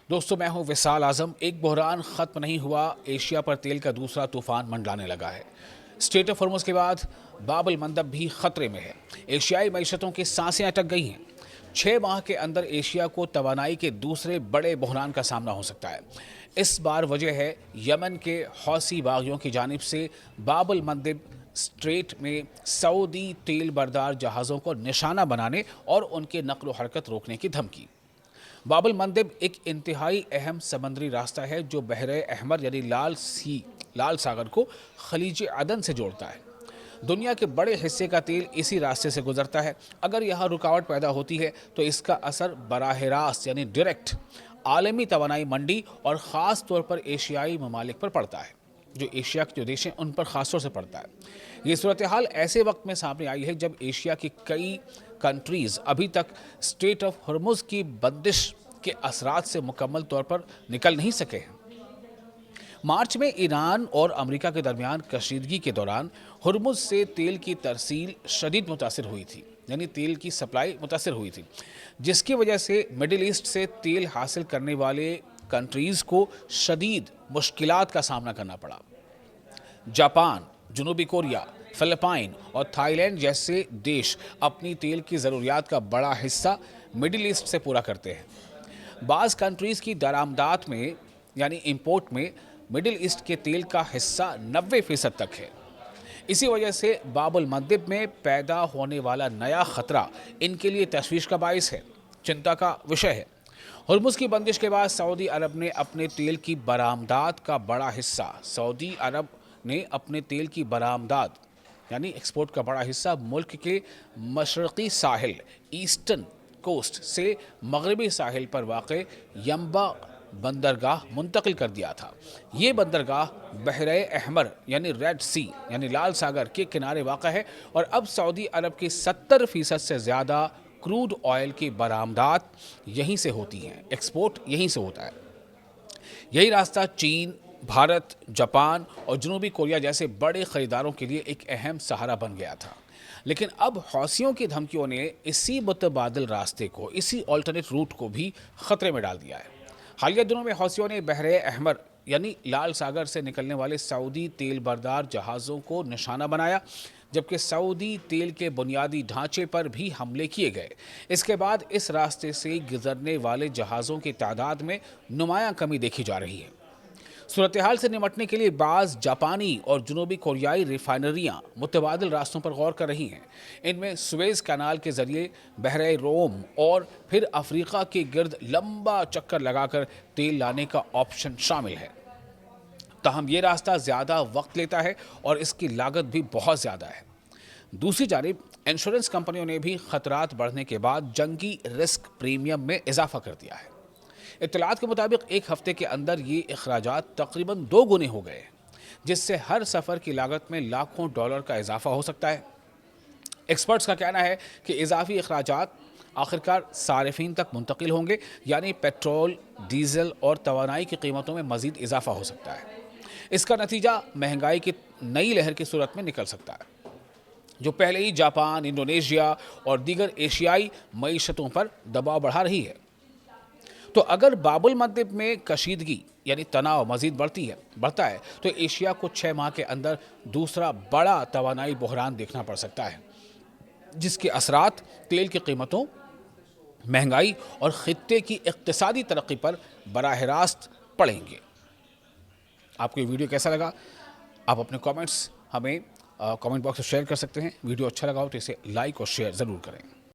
दोस्तों, मैं हूं विशाल आजम। एक बहरान ख़त्म नहीं हुआ, एशिया पर तेल का दूसरा तूफान मंडलाने लगा है। स्ट्रेट ऑफ हॉर्मुज़ के बाद बाब अल मंदब भी खतरे में है। एशियाई मईशतों की सांसें अटक गई हैं। 6 माह के अंदर एशिया को तवानाई के दूसरे बड़े बहरान का सामना हो सकता है। इस बार वजह है यमन के हौसी बागियों की जानिब से बाब अल मंदब स्ट्रेट में सऊदी तेल बरदार जहाज़ों को निशाना बनाने और उनके नक्ल हरकत रोकने की धमकी। बाब अल मंदब एक इंतहाई अहम समंदरी रास्ता है जो बहरे अहमर यानी लाल सागर को खलीज अदन से जोड़ता है। दुनिया के बड़े हिस्से का तेल इसी रास्ते से गुजरता है। अगर यहाँ रुकावट पैदा होती है तो इसका असर बराह रास्त यानी डायरेक्ट आलमी तवानाई मंडी और ख़ास तौर पर एशियाई ममालिक पर पड़ता है। जो एशिया के जो देश हैं उन पर ख़ास तौर से पड़ता है। ये सूरत हाल ऐसे वक्त में सामने आई है जब एशिया की कई कंट्रीज़ अभी तक स्ट्रेट ऑफ हॉर्मुज़ की बंदिश के असरात से मुकम्मल तौर पर निकल नहीं सके हैं। मार्च में ईरान और अमेरिका के दरमियान कशीदगी के दौरान हॉर्मुज़ से तेल की तरसील शदीद मुतासिर हुई थी, यानी तेल की सप्लाई मुतासिर हुई थी, जिसकी वजह से मिडिल ईस्ट से तेल हासिल करने वाले कंट्रीज़ को शदीद मुश्किलात का सामना करना पड़ा। जापान, जनूबी कोरिया, फिलिपाइन और थाईलैंड जैसे देश अपनी तेल की ज़रूरियात का बड़ा हिस्सा मिडिल ईस्ट से पूरा करते हैं। बाज़ कंट्रीज़ की दरामदात में यानी इंपोर्ट में मिडिल ईस्ट के तेल का हिस्सा 90% तक है। इसी वजह से बाब अल मंदब में पैदा होने वाला नया ख़तरा इनके लिए तशवीश का बाइस है, चिंता का विषय है। हॉर्मुज़ की बंदिश के बाद सऊदी अरब ने अपने तेल की बरामदात का बड़ा हिस्सा यानी एक्सपोर्ट का बड़ा हिस्सा मुल्क के मशरक़ी साहिल ईस्टर्न कोस्ट से मगरबी साहिल पर वाक़े यंबा बंदरगाह मुंतकिल कर दिया था। ये बंदरगाह बहरे अहमर यानी रेड सी यानी लाल सागर के किनारे वाक़ा है और अब सऊदी अरब की 70% से ज़्यादा क्रूड ऑयल की बरामदात यहीं से होती हैं, एक्सपोर्ट यहीं से होता है। यही रास्ता चीन, भारत, जापान और जनूबी कोरिया जैसे बड़े ख़रीदारों के लिए एक अहम सहारा बन गया था। लेकिन अब हौसियों की धमकियों ने इसी मुतबादिल रास्ते को, इसी ऑल्टरनेट रूट को भी ख़तरे में डाल दिया है। हालिया दिनों में हौसियों ने बहरे अहमर यानी लाल सागर से निकलने वाले सऊदी तेल बरदार जहाज़ों को निशाना बनाया, जबकि सऊदी तेल के बुनियादी ढांचे पर भी हमले किए गए। इसके बाद इस रास्ते से गुजरने वाले जहाज़ों की तादाद में नुमायां कमी देखी जा रही है। सूरत हाल से निमटने के लिए बाज़ जापानी और जनूबी कोरियाई रिफाइनरियाँ मुतबादिल रास्तों पर गौर कर रही हैं। इनमें सुएज़ कैनाल के ज़रिए बहरे रोम और फिर अफ्रीका के गिर्द लंबा चक्कर लगाकर तेल लाने का ऑप्शन शामिल है। ताहम ये रास्ता ज़्यादा वक्त लेता है और इसकी लागत भी बहुत ज़्यादा है। दूसरी जानिब इंश्योरेंस कंपनियों ने भी ख़तरात बढ़ने के बाद जंगी रिस्क प्रीमियम में इजाफा कर दिया है। इत्तलात के मुताबिक एक हफ्ते के अंदर ये अखराजात तकरीबन 2 गुने हो गए, जिससे हर सफ़र की लागत में लाखों डॉलर का इजाफा हो सकता है। एक्सपर्ट्स का कहना है कि इजाफी अखराजात आखिरकार सारिफीन तक मुंतकिल होंगे, यानी पेट्रोल, डीजल और तवानाई की कीमतों में मज़ीद इजाफा हो सकता है। इसका नतीजा महंगाई की नई लहर की सूरत में निकल सकता है, जो पहले ही जापान, इंडोनेशिया और दीगर एशियाई मईशतों पर दबाव बढ़ा रही है। तो अगर बाब अल मंदब में कशीदगी यानी तनाव मज़ीद बढ़ता है तो एशिया को 6 माह के अंदर दूसरा बड़ा तवानाई बहरान देखना पड़ सकता है, जिसके असरात तेल की कीमतों, महंगाई और खित्ते की इक़्तिसादी तरक्की पर बराह रास्त पड़ेंगे। आपको ये वीडियो कैसा लगा? आप अपने कमेंट्स हमें कमेंट बॉक्स में शेयर कर सकते हैं। वीडियो अच्छा लगा हो तो इसे लाइक और शेयर ज़रूर करें।